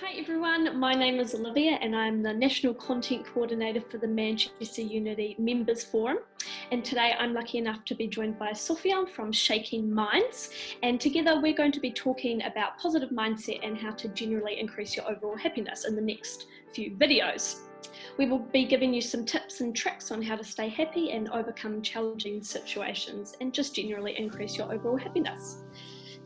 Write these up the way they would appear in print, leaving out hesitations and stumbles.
Hi everyone, my name is Olivia and I'm the National Content Coordinator for the Manchester Unity Members Forum. And today I'm lucky enough to be joined by Sofian from Shaking Minds. And together we're going to be talking about positive mindset and how to generally increase your overall happiness in the next few videos. We will be giving you some tips and tricks on how to stay happy and overcome challenging situations and just generally increase your overall happiness.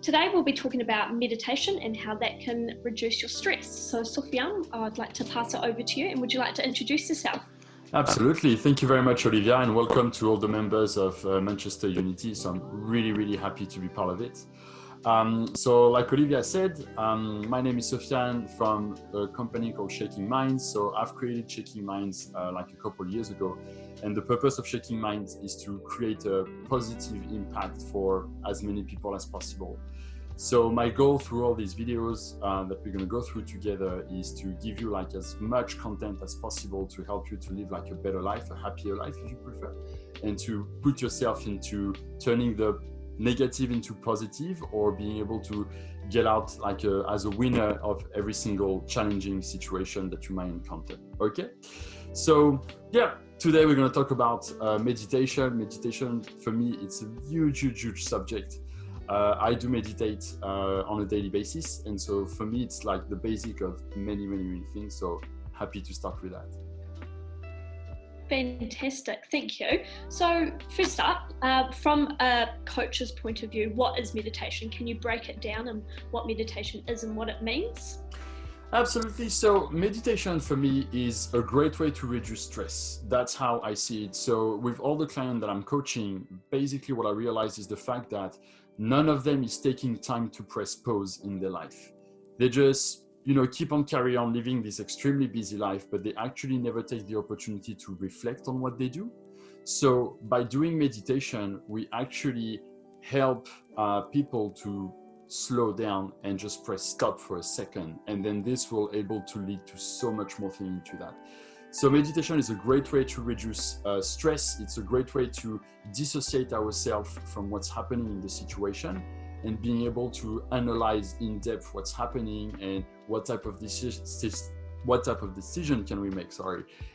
Today we'll be talking about meditation and how that can reduce your stress. So Sofian, I'd like to pass it over to you, and would you like to introduce yourself? Absolutely. Thank you very much, Olivia, and welcome to all the members of Manchester Unity. So I'm really happy to be part of it. So like Olivia said, my name is Sofian from a company called Shaking Minds. So I've created Shaking Minds like a couple of years ago. And the purpose of Shaking Minds is to create a positive impact for as many people as possible. So my goal through all these videos that we're going to go through together is to give you like as much content as possible to help you to live like a better life, a happier life if you prefer, and to put yourself into turning the negative into positive, or being able to get out like as a winner of every single challenging situation that you might encounter. Okay, so yeah, today we're going to talk about meditation. Meditation for me, it's a huge subject. I do meditate on a daily basis, and so for me it's like the basic of many things, so happy to start with that. Fantastic, thank you. So first up, from a coach's point of view, what is meditation? Can you break it down and what meditation is and what it means? Absolutely. So meditation for me is a great way to reduce stress. That's how I see it. So with all the clients that I'm coaching, basically what I realize is the fact that none of them is taking time to press pause in their life. They just, keep on carry on living this extremely busy life, but they actually never take the opportunity to reflect on what they do. So by doing meditation, we actually help people to slow down and just press stop for a second, and then this will able to lead to so much more thing into that. So meditation is a great way to reduce stress. It's a great way to dissociate ourselves from what's happening in the situation, and being able to analyze in depth what's happening and what type of decision can we make,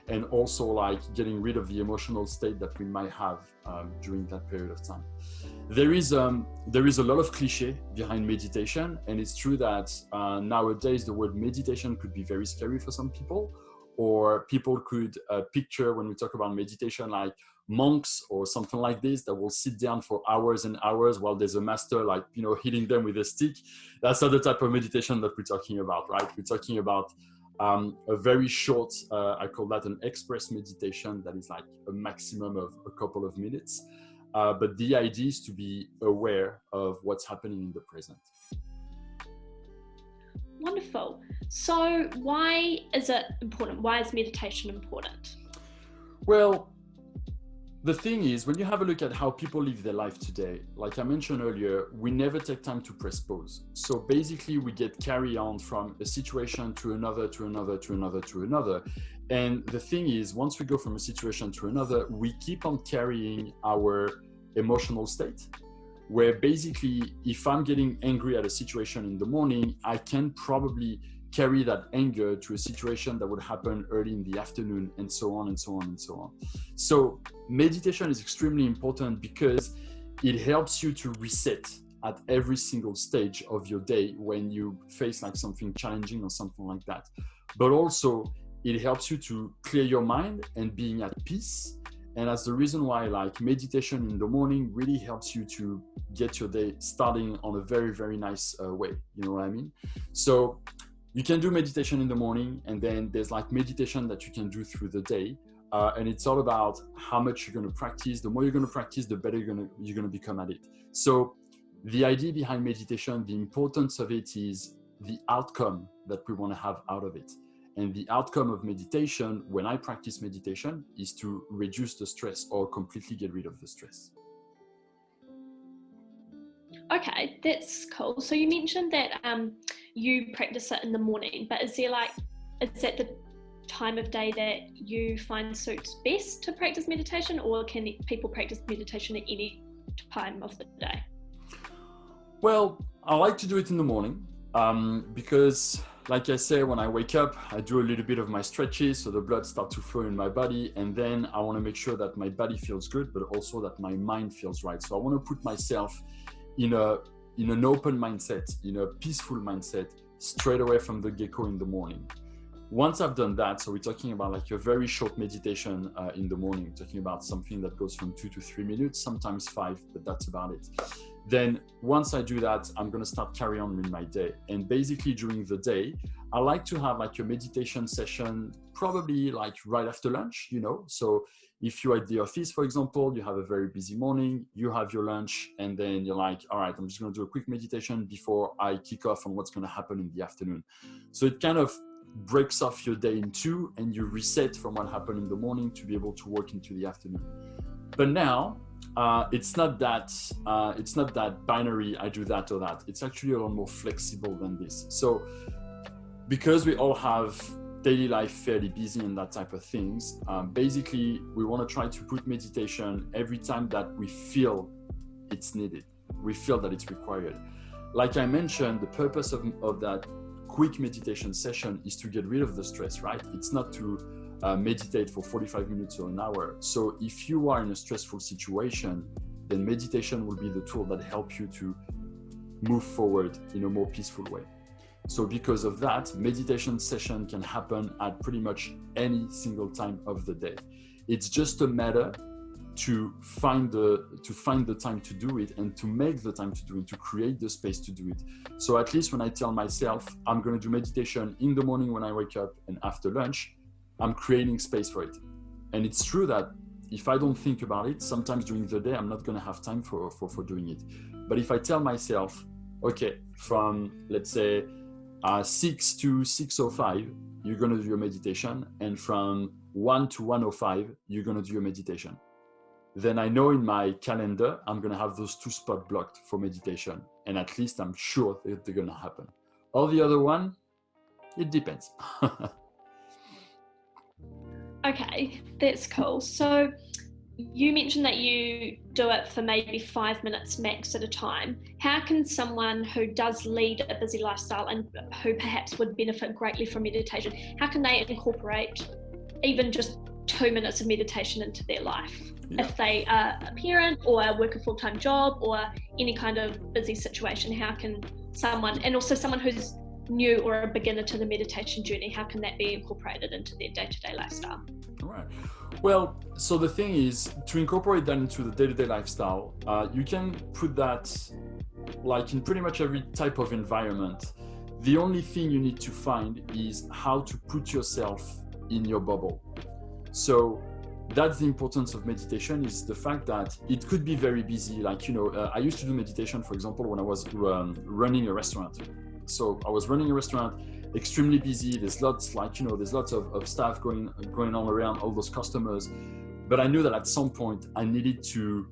and also like getting rid of the emotional state that we might have during that period of time. There is a lot of cliche behind meditation, and it's true that nowadays the word meditation could be very scary for some people, or people could picture when we talk about meditation like monks or something like this that will sit down for hours and hours while there's a master like hitting them with a stick. That's not the type of meditation that we're talking about, right? We're talking about a very short, I call that an express meditation, that is like a maximum of a couple of minutes. But the idea is to be aware of what's happening in the present. Wonderful. So why is it important? Why is meditation important? Well, the thing is, when you have a look at how people live their life today, like I mentioned earlier, we never take time to press pause. So basically we get carried on from a situation to another, to another, to another, to another. And the thing is, once we go from a situation to another, we keep on carrying our emotional state, where basically if I'm getting angry at a situation in the morning, I can probably carry that anger to a situation that would happen early in the afternoon, and so on and so on and so on. So meditation is extremely important because it helps you to reset at every single stage of your day when you face like something challenging or something like that. But also it helps you to clear your mind and being at peace. And that's the reason why like meditation in the morning really helps you to get your day starting on a very nice way. You know what I mean? So you can do meditation in the morning, and then there's like meditation that you can do through the day. And it's all about how much you're going to practice. The more you're going to practice, the better you're going to become at it. So the idea behind meditation, the importance of it is the outcome that we want to have out of it. And the outcome of meditation, when I practice meditation, is to reduce the stress or completely get rid of the stress. Okay, that's cool. So you mentioned that you practice it in the morning, but is that the time of day that you find suits best to practice meditation, or can people practice meditation at any time of the day? Well, I like to do it in the morning because like I say, when I wake up, I do a little bit of my stretches so the blood starts to flow in my body. And then I want to make sure that my body feels good, but also that my mind feels right. So I want to put myself in an open mindset, in a peaceful mindset, straight away from the get-go in the morning. Once I've done that, so we're talking about like a very short meditation in the morning, talking about something that goes from 2 to 3 minutes, sometimes 5, but that's about it. Then once I do that, I'm going to start carry on with my day. And basically during the day, I like to have like a meditation session, probably like right after lunch, So if you're at the office, for example, you have a very busy morning, you have your lunch, and then you're like, all right, I'm just going to do a quick meditation before I kick off on what's going to happen in the afternoon. So it kind of breaks off your day in two, and you reset from what happened in the morning to be able to work into the afternoon. But now it's not that binary, I do that or that. It's actually a lot more flexible than this. So because we all have daily life fairly busy and that type of things, basically we want to try to put meditation every time that we feel it's needed, we feel that it's required. Like I mentioned, the purpose of that quick meditation session is to get rid of the stress, right? It's not to meditate for 45 minutes or an hour. So if you are in a stressful situation, then meditation will be the tool that helps you to move forward in a more peaceful way. So because of that, meditation session can happen at pretty much any single time of the day. It's just a matter to find the time to do it, and to make the time to do it, to create the space to do it. So at least when I tell myself I'm going to do meditation in the morning when I wake up and after lunch, I'm creating space for it. And it's true that if I don't think about it, sometimes during the day I'm not going to have time for doing it. But if I tell myself, okay, from let's say 6 to 6:05 you're going to do your meditation, and from 1 to 1:05 you're going to do your meditation, then I know in my calendar I'm going to have those 2 spots blocked for meditation, and at least I'm sure that they're going to happen. All the other one, it depends. Okay, that's cool. So you mentioned that you do it for maybe 5 minutes max at a time. How can someone who does lead a busy lifestyle and who perhaps would benefit greatly from meditation, how can they incorporate even just 2 minutes of meditation into their life? Yeah. If they are a parent or work a full-time job or any kind of busy situation, how can someone, and also someone who's new or a beginner to the meditation journey, how can that be incorporated into their day-to-day lifestyle? All right. Well, so the thing is, to incorporate that into the day-to-day lifestyle, you can put that like in pretty much every type of environment. The only thing you need to find is how to put yourself in your bubble. So that's the importance of meditation, is the fact that it could be very busy. Like, I used to do meditation, for example, when I was running a restaurant. So I was running a restaurant, extremely busy. There's lots of stuff going on around, all those customers. But I knew that at some point I needed to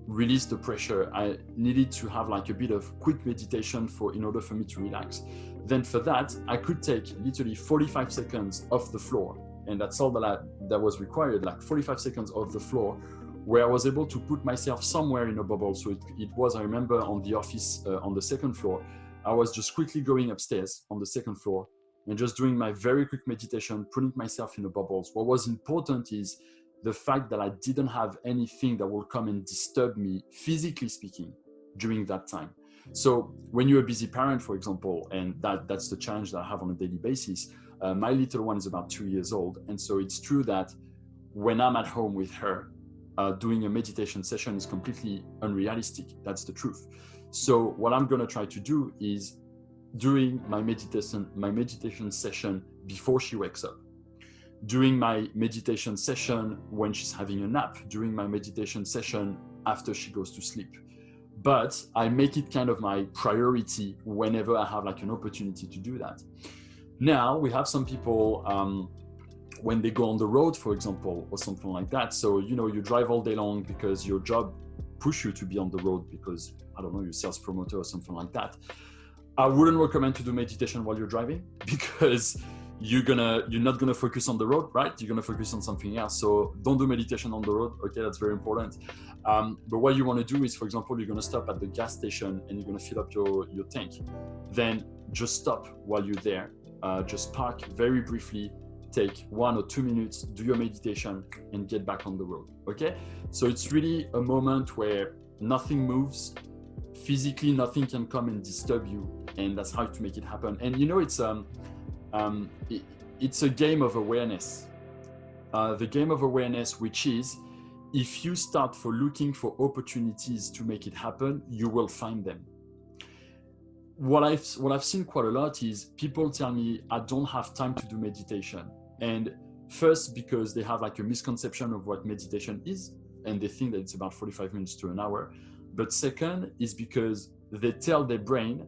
release the pressure. I needed to have like a bit of quick meditation in order for me to relax. Then for that, I could take literally 45 seconds off the floor. And that's all that was required, like 45 seconds off the floor, where I was able to put myself somewhere in a bubble. So it was, I remember, on the office on the second floor. I was just quickly going upstairs on the second floor and just doing my very quick meditation, putting myself in the bubbles. What was important is the fact that I didn't have anything that will come and disturb me, physically speaking, during that time. So when you're a busy parent, for example, and that's the challenge that I have on a daily basis, my little one is about 2 years old. And so it's true that when I'm at home with her, doing a meditation session is completely unrealistic. That's the truth. So what I'm going to try to do is during my meditation session before she wakes up, during my meditation session when she's having a nap, during my meditation session after she goes to sleep. But I make it kind of my priority whenever I have like an opportunity to do that. Now we have some people when they go on the road, for example, or something like that. So, you drive all day long because your job push you to be on the road because, I don't know, you're a sales promoter or something like that. I wouldn't recommend to do meditation while you're driving because you're not gonna focus on the road, right? You're gonna focus on something else. So don't do meditation on the road. Okay, that's very important. But what you want to do is, for example, you're gonna stop at the gas station and you're gonna fill up your tank. Then just stop while you're there. Just park very briefly, take 1 or 2 minutes, do your meditation, and get back on the road. Okay, so it's really a moment where nothing moves. Physically, nothing can come and disturb you, and that's how to make it happen. And you know, it's a game of awareness. The game of awareness, which is, if you start for looking for opportunities to make it happen, you will find them. What I've seen quite a lot is people tell me, I don't have time to do meditation. And first, because they have like a misconception of what meditation is, and they think that it's about 45 minutes to an hour. But second is because they tell their brain,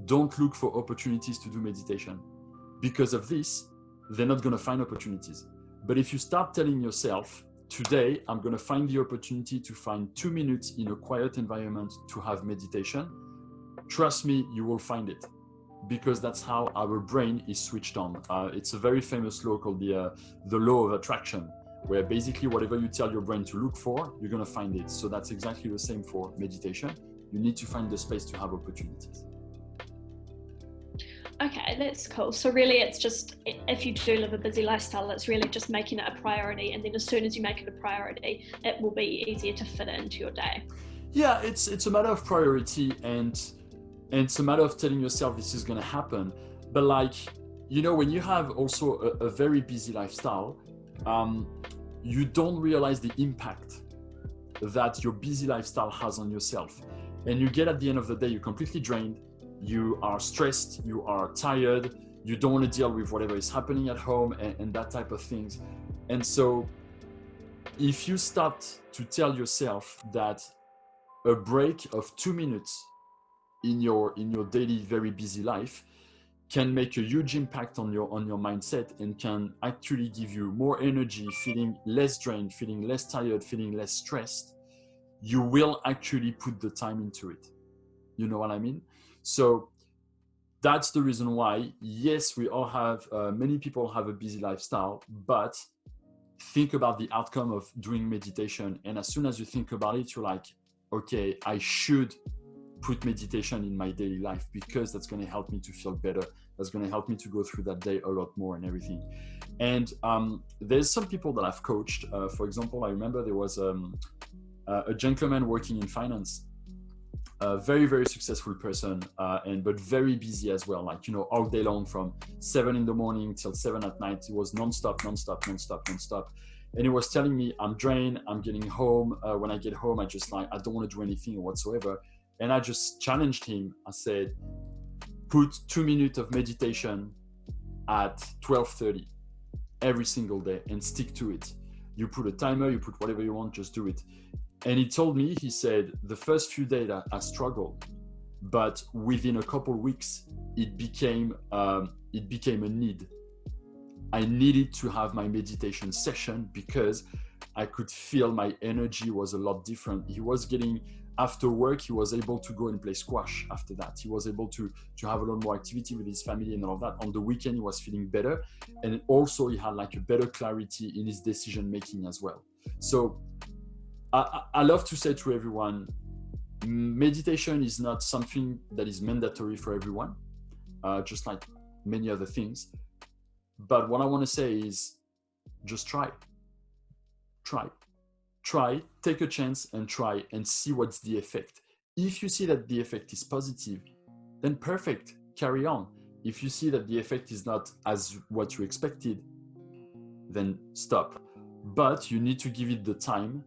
don't look for opportunities to do meditation. Because of this, they're not going to find opportunities. But if you start telling yourself, today, I'm going to find the opportunity to find 2 minutes in a quiet environment to have meditation, trust me, you will find it. Because that's how our brain is switched on. It's a very famous law called the law of attraction, where basically whatever you tell your brain to look for, you're going to find it. So that's exactly the same for meditation. You need to find the space to have opportunities. Okay, that's cool. So really it's just, if you do live a busy lifestyle, it's really just making it a priority. And then as soon as you make it a priority, it will be easier to fit it into your day. Yeah, it's a matter of priority, and it's a matter of telling yourself this is going to happen. But like, you know, when you have also a very busy lifestyle, you don't realize the impact that your busy lifestyle has on yourself. And you get at the end of the day, you're completely drained, you are stressed, you are tired, you don't want to deal with whatever is happening at home and that type of things. And so if you start to tell yourself that a break of 2 minutes in your daily very busy life can make a huge impact on your mindset and can actually give you more energy, feeling less drained, feeling less tired, feeling less stressed, you will actually put the time into it. You know what I mean? So that's the reason why, yes, we all have, many people have a busy lifestyle, but think about the outcome of doing meditation. And as soon as you think about it, you're like, okay, I should put meditation in my daily life because that's going to help me to feel better. That's going to help me to go through that day a lot more and everything. And there's some people that I've coached. For example, I remember there was a gentleman working in finance, a very, very successful person, but very busy as well. Like, you know, all day long from 7 a.m. till 7 p.m. It was nonstop. And he was telling me, I'm drained, I'm getting home. When I get home, I don't want to do anything whatsoever. And I just challenged him. I said, put 2 minutes of meditation at 12:30 every single day and stick to it. You put a timer, you put whatever you want, just do it. And he told me, he said, the first few days I struggled, but within a couple of weeks, it became a need. I needed to have my meditation session because I could feel my energy was a lot different. He was getting, after work, he was able to go and play squash after that. He was able to have a lot more activity with his family and all of that. On the weekend, he was feeling better. And also he had like a better clarity in his decision making as well. So I love to say to everyone, meditation is not something that is mandatory for everyone, just like many other things. But what I want to say is just try, take a chance and try and see what's the effect. If you see that the effect is positive, then perfect, carry on. If you see that the effect is not as what you expected, then stop. But you need to give it the time,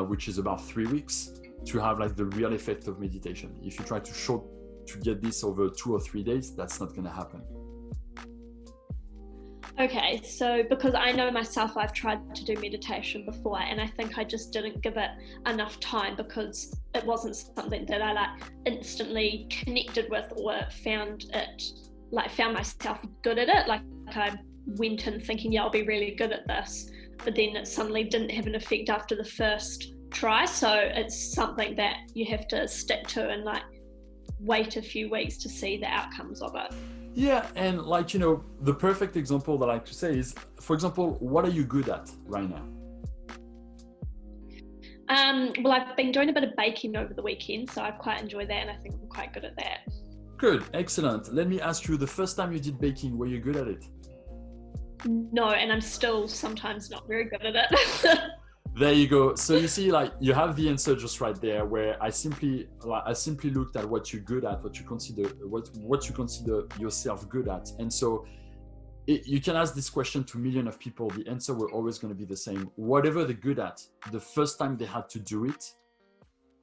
which is about 3 weeks, to have like the real effect of meditation. If you try to get this over 2 or 3 days, that's not going to happen. Okay, so because I know myself, I've tried to do meditation before, and I think I just didn't give it enough time because it wasn't something that I like instantly connected with or found myself good at it. Like I went in thinking, yeah, I'll be really good at this, but then it suddenly didn't have an effect after the first try. So it's something that you have to stick to and like wait a few weeks to see the outcomes of it. Yeah, and like, the perfect example that I like to say is, for example, what are you good at right now? Well, I've been doing a bit of baking over the weekend, so I quite enjoy that, and I think I'm quite good at that. Good, excellent. Let me ask you, the first time you did baking, were you good at it? No, and I'm still sometimes not very good at it. There you go. So you see, like, you have the answer just right there, where I simply looked at what you're good at, what you consider yourself good at. And so you can ask this question to millions of people. The answer will always going to be the same. Whatever they're good at, the first time they had to do it,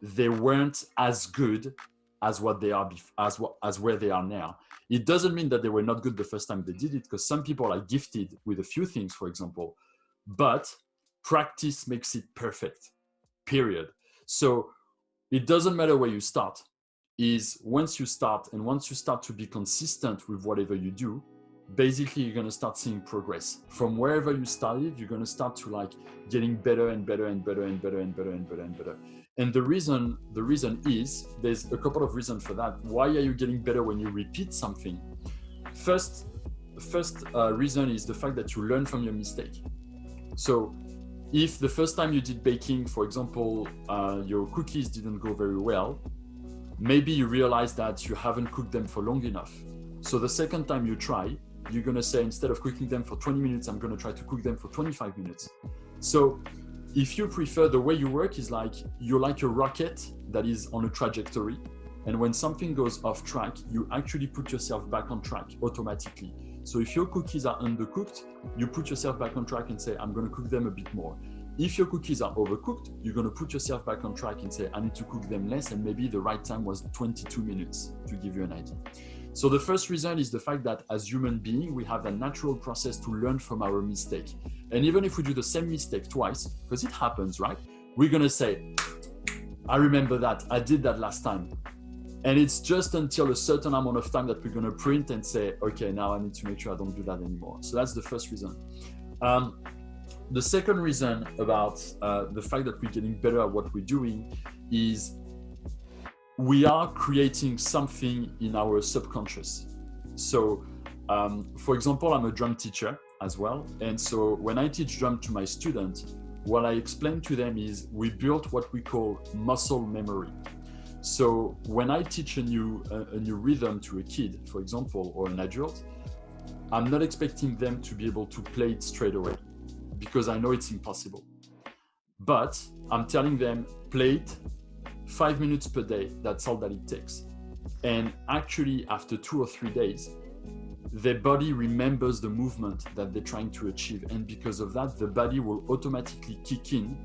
they weren't as good as what they are, as where they are now. It doesn't mean that they were not good the first time they did it, because some people are gifted with a few things, for example, but practice makes it perfect, period. So it doesn't matter where you start. Is once you start to be consistent with whatever you do, basically you're going to start seeing progress from wherever you started. You're going to start to like getting better and better and better and better and better and better and better. And the reason is, there's a couple of reasons for that. Why are you getting better when you repeat something? First reason is the fact that you learn from your mistake. So if the first time you did baking, for example, your cookies didn't go very well, maybe you realize that you haven't cooked them for long enough. So the second time you try, you're going to say, instead of cooking them for 20 minutes, I'm going to try to cook them for 25 minutes. So if you prefer, the way you work is like, you're like a rocket that is on a trajectory. And when something goes off track, you actually put yourself back on track automatically. So if your cookies are undercooked, you put yourself back on track and say, I'm going to cook them a bit more. If your cookies are overcooked, you're going to put yourself back on track and say, I need to cook them less, and maybe the right time was 22 minutes, to give you an idea. So the first reason is the fact that as human beings, we have a natural process to learn from our mistake. And even if we do the same mistake twice, because it happens, right? We're going to say, I remember that, I did that last time. And it's just until a certain amount of time that we're going to print and say, okay, now I need to make sure I don't do that anymore. So that's the first reason. The second reason about the fact that we're getting better at what we're doing is we are creating something in our subconscious. So, for example, I'm a drum teacher as well. And so when I teach drum to my students, what I explain to them is we built what we call muscle memory. So when I teach a new rhythm to a kid, for example, or an adult, I'm not expecting them to be able to play it straight away, because I know it's impossible. But I'm telling them, play it 5 minutes per day. That's all that it takes. And actually, after 2 or 3 days, their body remembers the movement that they're trying to achieve. And because of that, the body will automatically kick in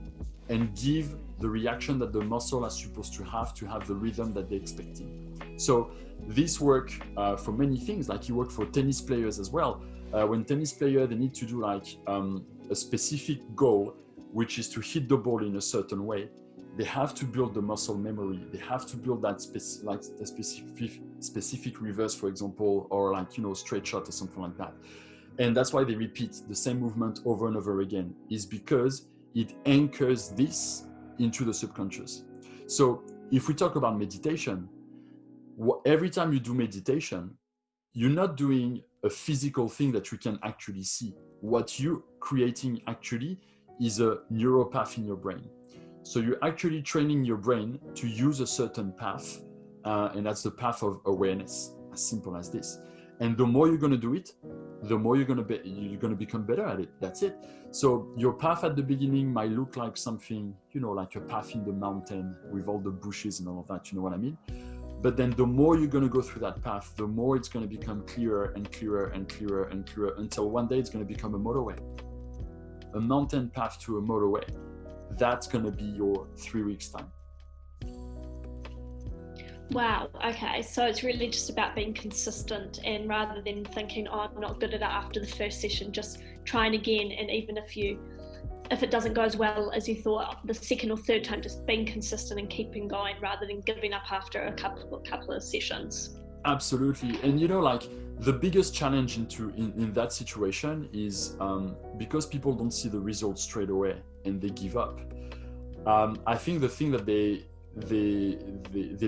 and give the reaction that the muscle are supposed to have the rhythm that they're expecting. So this work for many things, like you work for tennis players as well. When tennis players, they need to do like a specific goal, which is to hit the ball in a certain way. They have to build the muscle memory. They have to build that specific reverse, for example, or like, straight shot or something like that. And that's why they repeat the same movement over and over again, is because it anchors this into the subconscious. So if we talk about meditation, every time you do meditation, you're not doing a physical thing that you can actually see. What you're creating actually is a neural path in your brain. So you're actually training your brain to use a certain path, and that's the path of awareness, as simple as this. And the more you're going to do it, the more you're going to become better at it. That's it. So your path at the beginning might look like something, like a path in the mountain with all the bushes and all of that, you know what I mean? But then the more you're going to go through that path, the more it's going to become clearer and clearer and clearer and clearer, until one day it's going to become a motorway. A mountain path to a motorway. That's going to be your 3 weeks time. Wow, okay, so it's really just about being consistent, and rather than thinking, oh, I'm not good at it after the first session, just trying again. And even if it doesn't go as well as you thought the second or third time, just being consistent and keeping going rather than giving up after a couple of sessions. Absolutely. And like the biggest challenge in that situation is because people don't see the results straight away and they give up. I think the thing that they're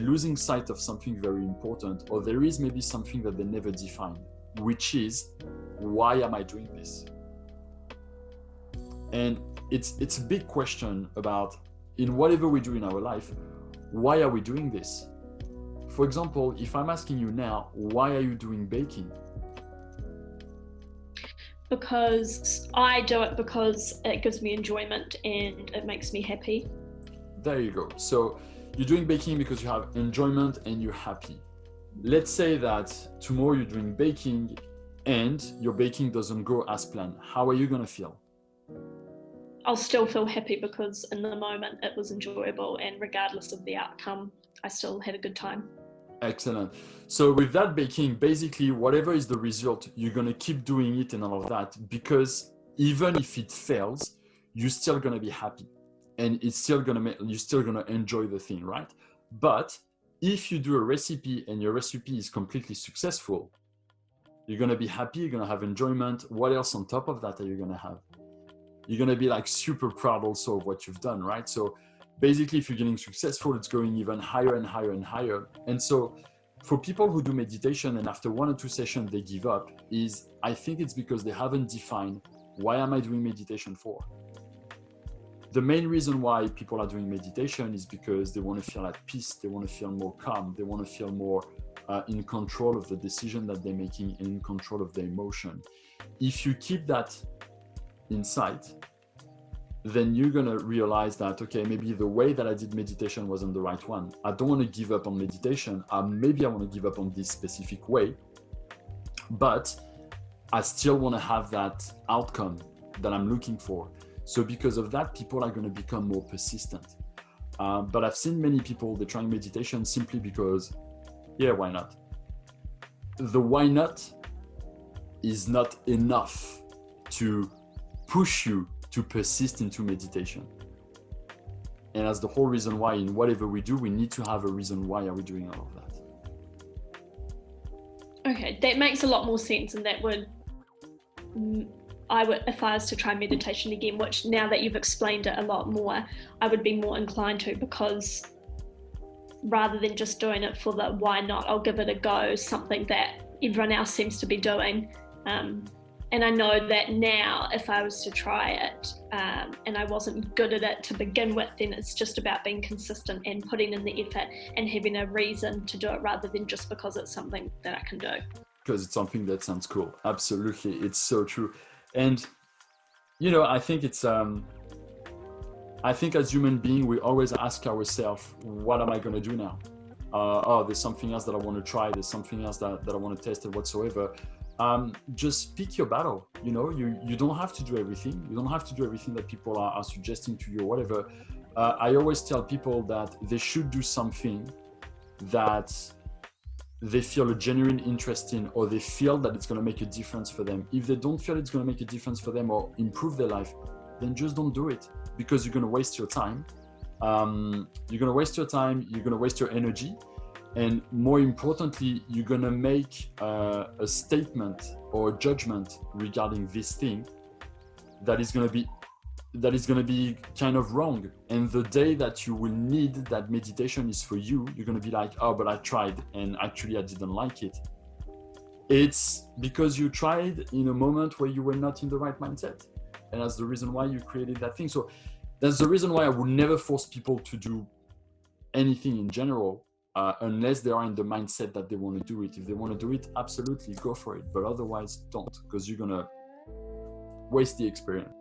losing sight of something very important, or there is maybe something that they never defined. which is, why am I doing this? And it's a big question about, in whatever we do in our life, why are we doing this? For example, if I'm asking you now, why are you doing baking? Because I do it because it gives me enjoyment and it makes me happy. There you go. So you're doing baking because you have enjoyment and you're happy. Let's say that tomorrow you're doing baking and your baking doesn't go as planned. How are you going to feel? I'll still feel happy because in the moment it was enjoyable, and regardless of the outcome, I still had a good time. Excellent. So with that baking, basically whatever is the result, you're going to keep doing it and all of that, because even if it fails, you're still going to be happy and it's still going to make, you're still going to enjoy the thing, right? But if you do a recipe and your recipe is completely successful, you're going to be happy, you're going to have enjoyment. What else on top of that are you going to have? You're going to be like super proud also of what you've done, right? So basically, if you're getting successful, it's going even higher and higher and higher. And so for people who do meditation and after 1 or 2 sessions they give up, I think it's because they haven't defined, why am I doing meditation for? The main reason why people are doing meditation is because they want to feel at peace, they want to feel more calm, they want to feel more in control of the decision that they're making and in control of their emotion. If you keep that in sight, then you're going to realize that, okay, maybe the way that I did meditation wasn't the right one. I don't want to give up on meditation. Maybe I want to give up on this specific way, but I still want to have that outcome that I'm looking for. So because of that, people are going to become more persistent. But I've seen many people, they're trying meditation simply because, yeah, why not? The why not is not enough to push you to persist into meditation. And that's the whole reason why in whatever we do, we need to have a reason why are we doing all of that. Okay, that makes a lot more sense, and that would, if I was to try meditation again, which now that you've explained it a lot more, I would be more inclined to, because rather than just doing it for the why not, I'll give it a go, something that everyone else seems to be doing. And I know that now if I was to try it and I wasn't good at it to begin with, then it's just about being consistent and putting in the effort and having a reason to do it rather than just because it's something that I can do. Because it's something that sounds cool. Absolutely. It's so true. And, you know, I think it's, I think as human beings, we always ask ourselves, what am I going to do now? There's something else that I want to try. There's something else that I want to test and whatsoever. Just pick your battle. You know, you don't have to do everything. You don't have to do everything that people are suggesting to you or whatever. I always tell people that they should do something that they feel a genuine interest in, or they feel that it's going to make a difference for them. If they don't feel it's going to make a difference for them or improve their life, then just don't do it, because you're going to waste your time. You're going to waste your time. You're going to waste your energy. And more importantly, you're going to make a statement or a judgment regarding this thing that is going to be kind of wrong. And the day that you will need that meditation is for you, you're going to be like, oh, but I tried and actually I didn't like it. It's because you tried in a moment where you were not in the right mindset. And that's the reason why you created that thing. So that's the reason why I would never force people to do anything in general. Unless they are in the mindset that they want to do it. If they want to do it, absolutely go for it. But otherwise, don't, because you're going to waste the experience.